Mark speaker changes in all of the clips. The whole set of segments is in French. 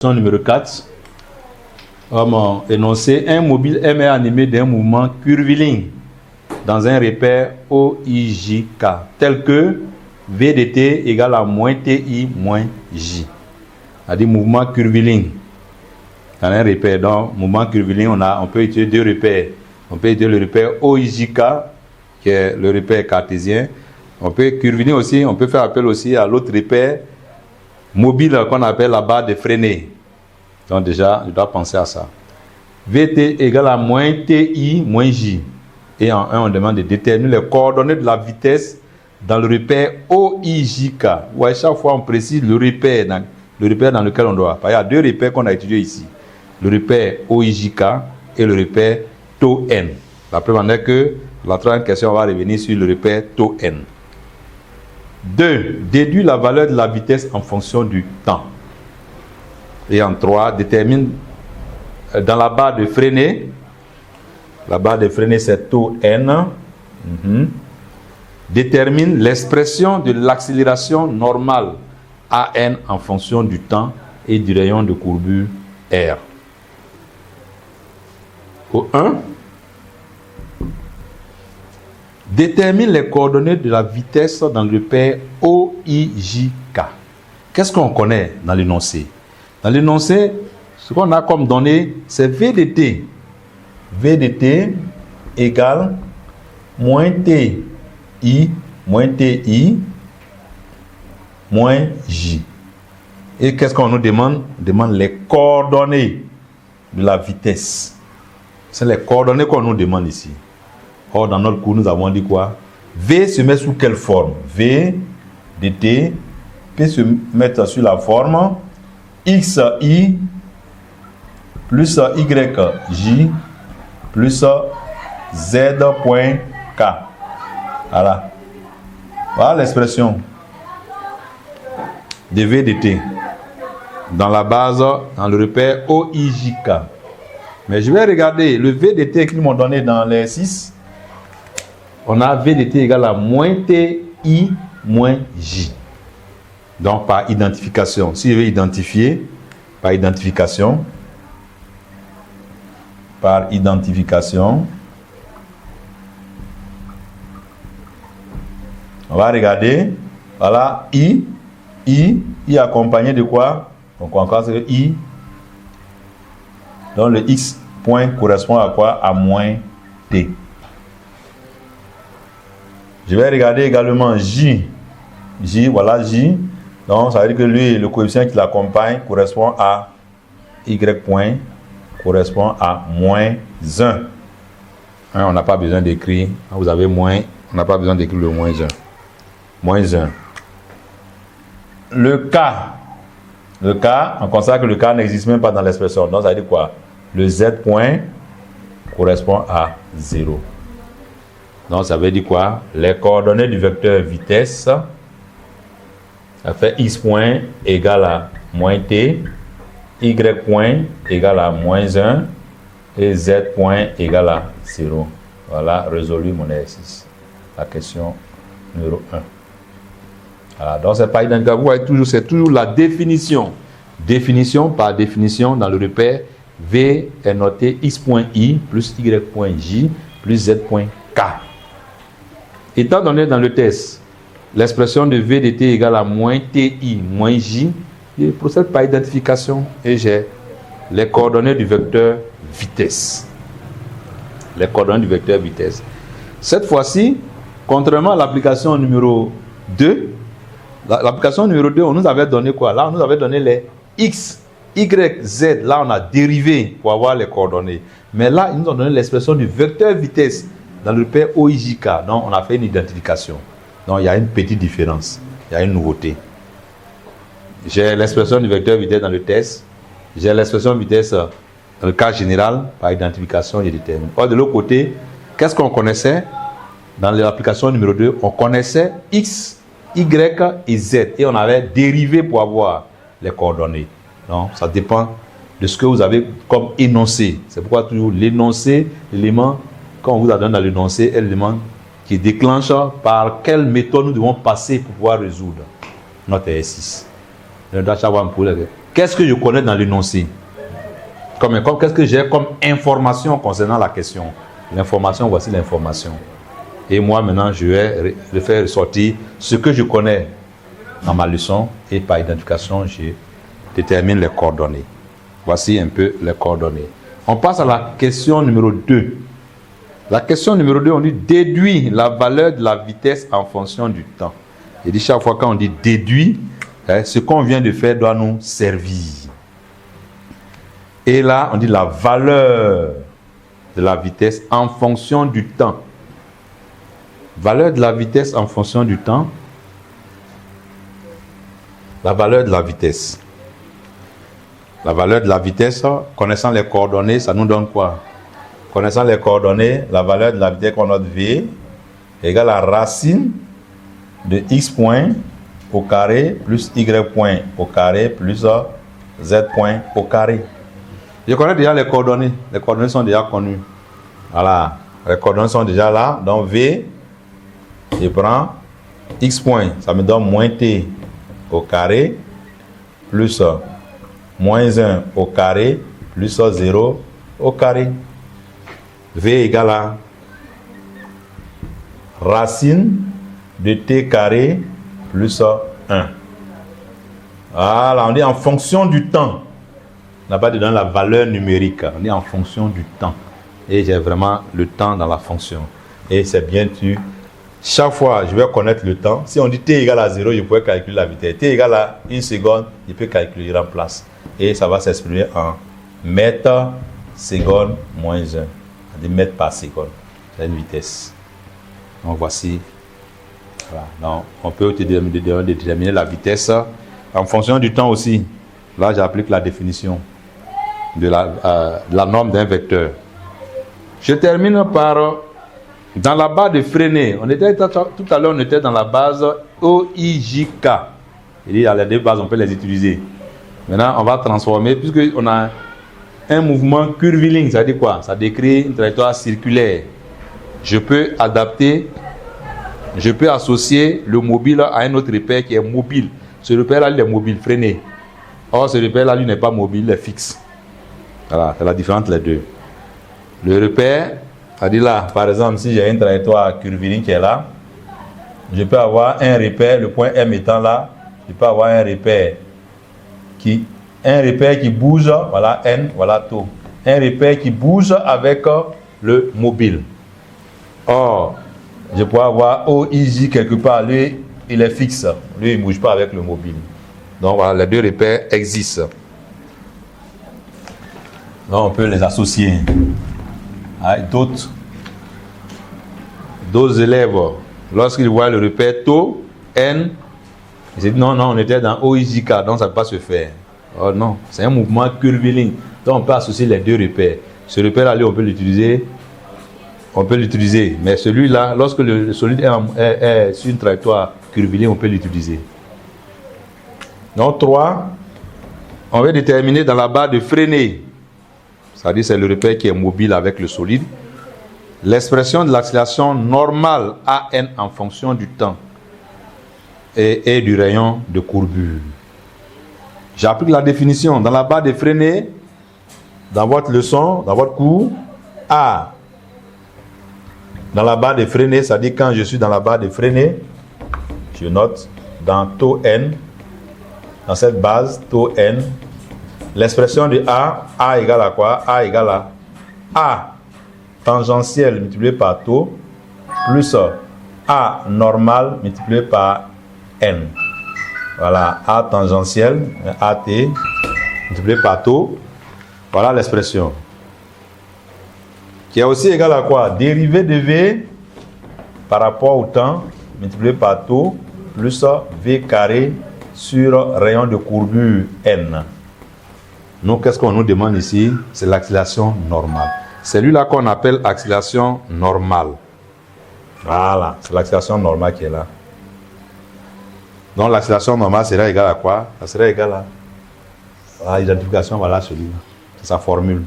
Speaker 1: Numéro 4. Énoncer un mobile M est animé d'un mouvement curviligne dans un repère OIJK tel que V de T égale à moins TI moins J. C'est-à-dire mouvement curviligne dans un repère. Donc, mouvement curviligne, on peut utiliser deux repères. On peut utiliser le repère OIJK, qui est le repère cartésien. On peut curviligne aussi, on peut faire appel aussi à l'autre repère mobile qu'on appelle la barre de freinée. Donc déjà, je dois penser à ça. VT égale à moins TI moins J. Et en 1, on demande de déterminer les coordonnées de la vitesse dans le repère OIJK. Ouais, chaque fois, on précise le repère dans lequel on doit. Il y a deux repères qu'on a étudiés ici. Le repère OIJK et le repère tau N. La preuve en est que la troisième question, on va revenir sur le repère tau N. 2. Déduire la valeur de la vitesse en fonction du temps. Et en 3, détermine dans la barre de freinée. La barre de freinée, c'est tau N. Détermine l'expression de l'accélération normale AN en fonction du temps et du rayon de courbure R. Au 1, détermine les coordonnées de la vitesse dans le repère OIJK. Qu'est-ce qu'on connaît dans l'énoncé? Dans l'énoncé, ce qu'on a comme données, c'est V de T. V de T égale moins TI moins J. Et qu'est-ce qu'on nous demande? On demande les coordonnées de la vitesse. C'est les coordonnées qu'on nous demande ici. Or, dans notre cours, nous avons dit quoi? V se met sous quelle forme? V de T peut se mettre sur la forme XI plus YJ plus Z.K. Voilà. Voilà l'expression de V de T dans la base, dans le repère OIJK. Mais je vais regarder le V de T qu'ils m'ont donné dans les 6. On a V de T égale à moins TI moins J. Donc par identification. Si je veux identifier, par identification, on va regarder. Voilà, I accompagné de quoi? Donc encore c'est I. Donc le X point correspond à quoi? À moins T. Je vais regarder également J. Voilà J. Donc ça veut dire que lui, le coefficient qui l'accompagne correspond à Y point, correspond à moins 1. On n'a pas besoin d'écrire. Vous avez moins, on n'a pas besoin d'écrire le moins 1. Moins 1. Le K, on constate que le K n'existe même pas dans l'expression. Donc ça veut dire quoi? Le Z point correspond à 0. Donc ça veut dire quoi? Les coordonnées du vecteur vitesse, ça fait X point égale à moins T, Y point égale à moins 1 et Z point égale à 0. Voilà, résolu mon exercice. La question numéro 1. Voilà, donc c'est pas identique. Vous voyez toujours, c'est toujours la définition. Définition par définition dans le repère V est noté X.I plus Y.J plus Z.K. Étant donné dans le test, l'expression de V de T égale à moins TI moins J, je procède par identification et j'ai les coordonnées du vecteur vitesse. Les coordonnées du vecteur vitesse. Cette fois-ci, contrairement à l'application numéro 2, l'application numéro 2, on nous avait donné quoi? Là, on nous avait donné les X, Y, Z. Là, on a dérivé pour avoir les coordonnées. Mais là, ils nous ont donné l'expression du vecteur vitesse dans le repère OIJK. Donc, on a fait une identification. Donc, il y a une petite différence. Il y a une nouveauté. J'ai l'expression du vecteur vitesse dans le test. J'ai l'expression vitesse dans le cas général. Par identification, je détermine. Or, de l'autre côté, qu'est-ce qu'on connaissait? Dans l'application numéro 2, on connaissait X, Y et Z. Et on avait dérivé pour avoir les coordonnées. Donc, ça dépend de ce que vous avez comme énoncé. C'est pourquoi toujours l'énoncé, l'élément, quand on vous a donné dans l'énoncé, est l'élément qui déclenche par quelle méthode nous devons passer pour pouvoir résoudre notre exercice. Je dois savoir un problème. Qu'est-ce que je connais dans l'énoncé? Qu'est-ce que j'ai comme information concernant la question? L'information, voici l'information. Et moi, maintenant, je vais faire ressortir ce que je connais dans ma leçon. Et par identification, je détermine les coordonnées. Voici un peu les coordonnées. On passe à la question numéro 2. La question numéro 2, on dit déduire la valeur de la vitesse en fonction du temps. Et dit chaque fois quand on dit déduire, ce qu'on vient de faire doit nous servir. Et là, on dit la valeur de la vitesse en fonction du temps. Valeur de la vitesse en fonction du temps. La valeur de la vitesse. La valeur de la vitesse, connaissant les coordonnées, ça nous donne quoi? Connaissant les coordonnées, la valeur de la vitesse qu'on note V égale la racine de x point au carré plus y point au carré plus z point au carré. Je connais déjà les coordonnées. Les coordonnées sont déjà connues. Voilà. Les coordonnées sont déjà là. Donc V, je prends x point. Ça me donne moins t au carré plus moins 1 au carré plus 0 au carré. V égale à racine de t carré plus 1. Voilà, on dit en fonction du temps. On n'a pas dedans la valeur numérique. On dit en fonction du temps. Et j'ai vraiment le temps dans la fonction. Et c'est bien tu. Chaque fois, je vais connaître le temps. Si on dit t égale à 0, je pourrais calculer la vitesse. T égale à 1 seconde, je peux calculer en place. Et ça va s'exprimer en mètres seconde moins 1. On dit mètres par seconde. C'est une vitesse. Donc voici. Voilà. Donc, on peut déterminer la vitesse en fonction du temps aussi. Là, j'applique la définition de la norme d'un vecteur. Je termine par dans la barre de freiner. Tout à l'heure, on était dans la base OIJK. Il y a les deux bases, on peut les utiliser. Maintenant, on va transformer, puisqu'on a un mouvement curviligne. Ça dit quoi? Ça décrit une trajectoire circulaire. Je peux adapter, je peux associer le mobile à un autre repère qui est mobile. Ce repère-là, il est mobile, freiné. Or, ce repère-là, lui, n'est pas mobile, il est fixe. Voilà, c'est la différence entre les deux. Le repère, c'est-à-dire là, par exemple, si j'ai une trajectoire curviligne qui est là, je peux avoir un repère, le point M étant là, je peux avoir un repère qui bouge, voilà N, voilà taux. Un repère qui bouge avec le mobile. Or, je peux avoir OIJ quelque part, lui, il est fixe. Lui, il ne bouge pas avec le mobile. Donc voilà, les deux repères existent. Donc on peut les associer avec d'autres élèves. Lorsqu'ils voient le repère taux, N, ils disent non, on était dans OIJK, donc ça ne peut pas se faire. Oh non, c'est un mouvement curviligne. Donc on peut associer les deux repères. Ce repère-là, on peut l'utiliser. Mais celui-là, lorsque le solide est sur une trajectoire curviligne, on peut l'utiliser. Donc 3, on va déterminer dans la barre de freiner. C'est-à-dire c'est le repère qui est mobile avec le solide. L'expression de l'accélération normale AN en fonction du temps et du rayon de courbure. J'applique la définition. Dans la barre de freiner, dans votre leçon, dans votre cours, A. Dans la barre de freiner, c'est-à-dire quand je suis dans la barre de freiner, je note dans taux N, dans cette base, taux N, l'expression de A égale à quoi? A égale à A tangentiel multiplié par taux plus A normal multiplié par N. Voilà, A tangentiel, AT multiplié par taux. Voilà l'expression. Qui est aussi égal à quoi? Dérivée de V par rapport au temps multiplié par taux plus V carré sur rayon de courbure N. Nous, qu'est-ce qu'on nous demande ici? C'est l'accélération normale. C'est lui-là qu'on appelle accélération normale. Voilà, c'est l'accélération normale qui est là. Donc l'accélération normale sera égale à quoi? Ça sera égal à l'identification, voilà celui-là. C'est sa formule.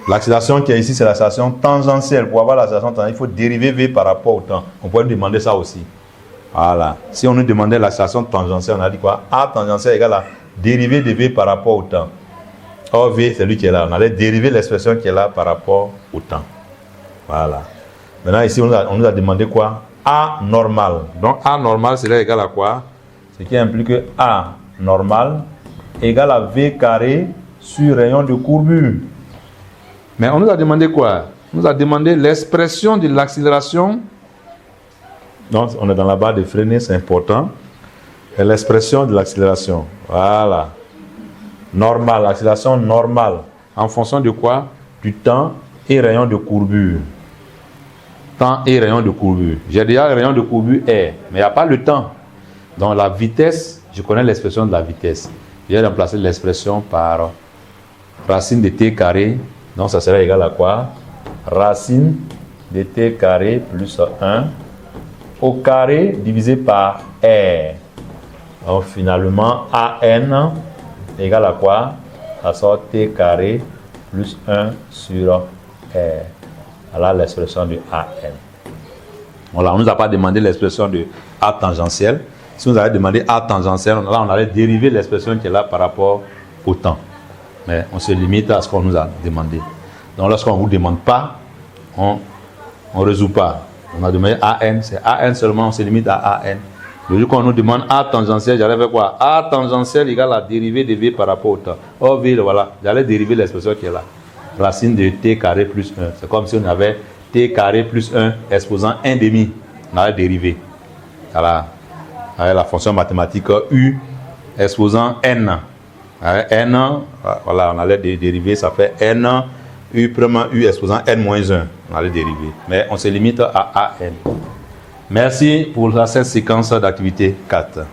Speaker 1: L'accélération qui est ici, c'est l'accélération tangentielle. Pour avoir l'accélération tangentielle, il faut dériver V par rapport au temps. On pourrait nous demander ça aussi. Voilà. Si on nous demandait l'accélération tangentielle, on a dit quoi? A tangentielle égale à dériver de V par rapport au temps. Or, V, c'est lui qui est là. On allait dériver l'expression qui est là par rapport au temps. Voilà. Maintenant, ici, on nous a demandé quoi? A normal. Donc, A normal serait égal à quoi? Ce qui implique que A normal égale à V carré sur rayon de courbure. Mais on nous a demandé quoi? On nous a demandé l'expression de l'accélération. Donc, on est dans la barre de freiner, c'est important. Et l'expression de l'accélération. Voilà. Normal, l'accélération normale. En fonction de quoi? Du temps et rayon de courbure. Temps et rayon de courbure. J'ai déjà le rayon de courbure R, mais il n'y a pas le temps. Donc la vitesse, je connais l'expression de la vitesse. Je vais remplacer l'expression par racine de t carré. Donc ça sera égal à quoi? Racine de t carré plus 1 au carré divisé par R. Donc finalement, AN égale à quoi? Ça sort t carré plus 1 sur R. Voilà l'expression de AN. Voilà, on ne nous a pas demandé l'expression de A tangentiel. Si on avait demandé A tangentiel, là on allait dériver l'expression qui est là par rapport au temps. Mais on se limite à ce qu'on nous a demandé. Donc lorsqu'on ne vous demande pas, on ne résout pas. On a demandé AN, c'est AN seulement, on se limite à AN. Le jour qu'on nous demande A tangentiel, j'allais faire quoi? A tangentiel égale la dérivée de V par rapport au temps. Or V, voilà, j'allais dériver l'expression qui est là. Racine de t carré plus 1. C'est comme si on avait t carré plus 1 exposant 1 demi. On allait dériver. Voilà. Avec la fonction mathématique U exposant n. Avec n, voilà, on allait dériver, ça fait n U prime U exposant n moins 1. On allait dériver. Mais on se limite à AN. Merci pour cette séquence d'activité 4.